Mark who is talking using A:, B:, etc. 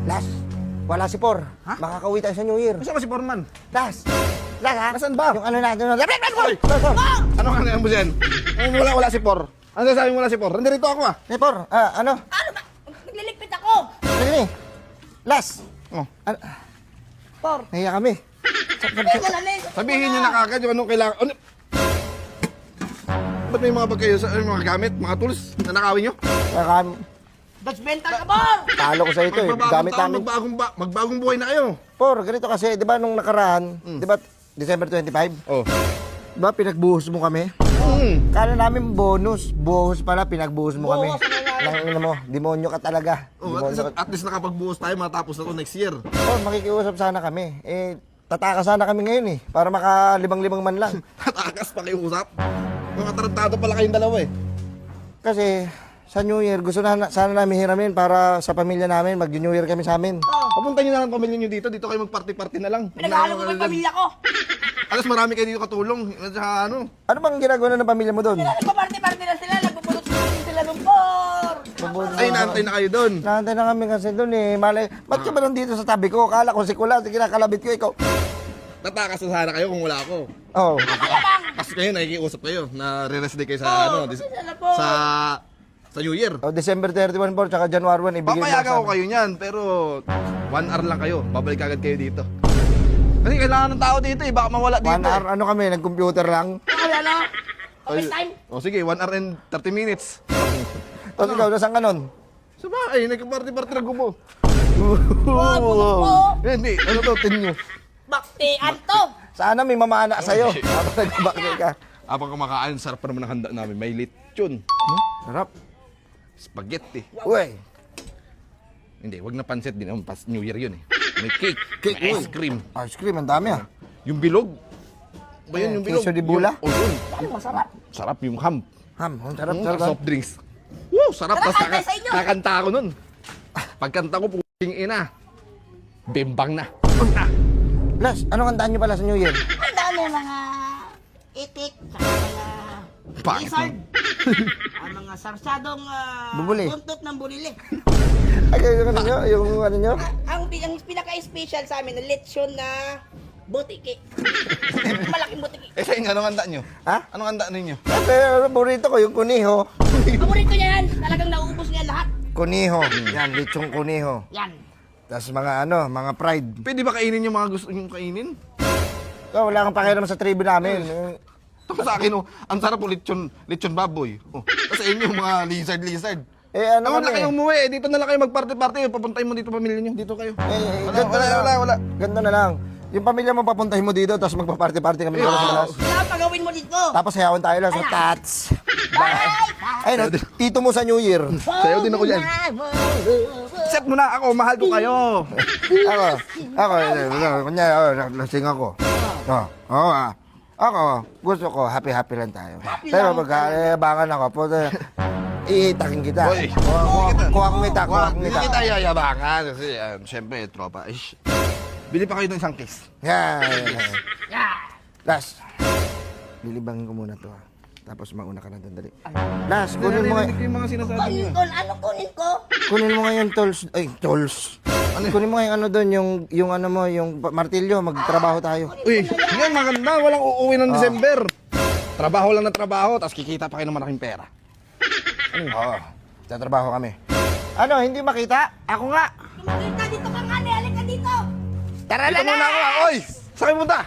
A: Las, wala si Por.
B: Ha?
A: Makakauwi tayo sa New Year.
B: Saan ba si Foreman?
A: Las, ha?
B: Nasaan ba?
A: Yung ano natin.
B: Ano ka ngayon mo dyan? Wala si Por. Ano sasabi mo wala si Por? Nandito ako ah.
A: Hey, Por, ano?
C: Ano ba? Nagliligpit ako!
A: Ano Las,
B: Oh.
A: ano?
C: Por,
A: Nahiya kami.
C: teka lang eh.
B: Sabihin niyo na kagad yung anong kailangan. Ano? Ba't may mga bag kayo sa mga gamit, mga tools na nakawin nyo?
C: Dutch benta ka, Por!
A: Talo ko sa ito eh. Gamit namin.
B: Magbagong buhay na kayo.
A: Por, ganito kasi, di ba nung nakaraan, di ba December 25?
B: Oh.
A: Di ba pinagbuhos mo kami? Kala namin bonus. Buhos pala, pinagbuhos mo kami.
C: Buhos na nga.
A: Nang ina mo, demonyo ka talaga.
B: Oh,
A: Demonyo ka.
B: at least nakapagbuhos tayo matapos na to next year.
A: Por, makikiusap sana kami. Tataka sana kami ngayon eh. Para makalibang-libang man lang.
B: Tatakas pa kayo usap. Mga tarantado pala kayong dalawa eh.
A: Kasi sa New Year, gusto na sana namin hiramin para sa pamilya namin. Mag-New Year kami sa amin.
B: Papunta nyo na lang pamilya nyo dito. Dito kayo mag-party-party na lang.
C: Pinaghalo ko pa yung pamilya ko.
B: Alas marami kayo dito katulong. Sa ano?
A: Ano bang ginagawa ng pamilya mo doon?
C: Nagpa-party-party na sila. Nagpupulot sila ng Por.
B: Ay, naantay na kayo doon.
A: Nahantay na kami kasi doon eh. Malay, ba't ka ba nandito sa tabi ko? Kala ko si Kulas, kinakalabit ko ikaw.
B: Tatakas na sana kayo kung wala ako.
A: Oh.
B: Kasi kayo, nakikiusap kayo na re-rest day kayo sa ano, sa New Year.
A: Oh, December 31 po, tsaka January 1, ibigay mo
B: Papayagan ko
A: sana.
B: kayo niyan, pero 1 hour lang kayo. Babalik agad kayo dito. Kasi kailangan ng tao dito eh, baka mawala dito.
A: 1 hour, ano kami, nag-computer lang.
C: Wala na. Office time.
B: O sige, 1 hour and 30 minutes.
A: Tapos ikaw, nasaan ka nun?
B: Sa bahay, nagka-party-party na gubo.
C: Wow, bulok po.
B: Hindi, ano to, tinyo.
C: Baktian to.
A: Sana may mamana sa'yo. Habang nagbakti ka.
B: Habang kumakain, sarap pa naman ang handa namin. May lechon,
A: Sarap.
B: spaghetti.
A: Uy.
B: Hindi, wag na pansit din. Pas New Year yun eh. May cake,
A: Cake,
B: may ice
A: uy.
B: cream.
A: Ice cream, ang dami ah.
B: Yung bilog. Ba yun yung bilog?
A: Queso de bula?
B: Oh, yun.
C: Masarap.
B: Sarap yung ham.
A: Ham, ang sarap,
B: Mm,
A: sarap.
B: soft drinks. Woo, sarap.
C: Sarap,
B: Tapos
C: antay sa inyo.
B: kakanta ako nun. Pagkanta ko, puking ina. Bimbang na.
A: Las, anong handaan nyo pala sa New Year?
C: Ang dami mga itik, saka mga
B: Bakit
C: lizard. Ang mga sarsadong
A: Bubuli.
C: buntot ng bulili.
A: Ay, yung ano nyo? Yung ano nyo?
C: Ang pinaka-special sa amin, lechon na butiki. Malaking butiki.
B: Eh sa inyo, anong handa nyo?
A: Ha?
B: Anong handa ninyo?
A: Pero paborito ko yung kuniho.
C: Paborito niya yan. Talagang nauubos niya lahat.
A: Kuniho. Yan, lechong kuniho.
C: Yan.
A: Tapos mga ano, mga pride.
B: Pwede ba kainin yung mga gusto nyo kainin?
A: Ikaw, wala kang pakialam sa tribo namin.
B: Tapos sa akin, oh, ang sarap po lechon baboy. Oh. Tapos sa inyo, mga lizard.
A: Ano
B: Ano na
A: kami?
B: kayong umuwi? Eh, dito na lang kayo mag-party-party. Papuntahin mo dito pamilya nyo. Dito kayo.
A: Wala. Ganito na lang. Yung pamilya mo papuntahin mo dito, tapos magpa-party-party kami dito sa balas.
C: Kaya pagawin mo dito.
A: Tapos hayawan tayo lang sa tats. Ay, no, tito mo sa New Year.
B: Sayo din ako dyan. Set mo na ako, mahal ko kayo.
A: Kunya, lasing ako. Ako, gusto ko, happy lang tayo. Pero pagka-abangan ako, iitakin kita.
B: Boy.
A: Kuha kong kita.
B: Hindi kita yayabangan. Kasi, syempre, tropa. Ish. Bili pa kayo ng isang case.
A: Yan.
C: Yeah.
A: Las, lilibangin ko muna to. Tapos mauna ka na doon, dali. Las, kunin mo
B: Narinig ko yung mga sinasabi
C: Kunin
B: niyo.
C: ko, ano kunin ko?
A: Kunin mo ngayon tools. Ay, tools. Kunin mo ngayon ano doon, yung ano mo, yung martilyo, magtrabaho tayo.
B: Uy, yan maganda. Walang uuwi ng December. Trabaho lang na trabaho, tapos kikita pa kayo ng malaking pera.
A: Oo, tatrabaho kami. Ano, hindi makita? Ako nga.
C: Kumakita dito ka nga, halika dito.
A: Tara
B: Dito muna ako. Oy, saan kayo punta?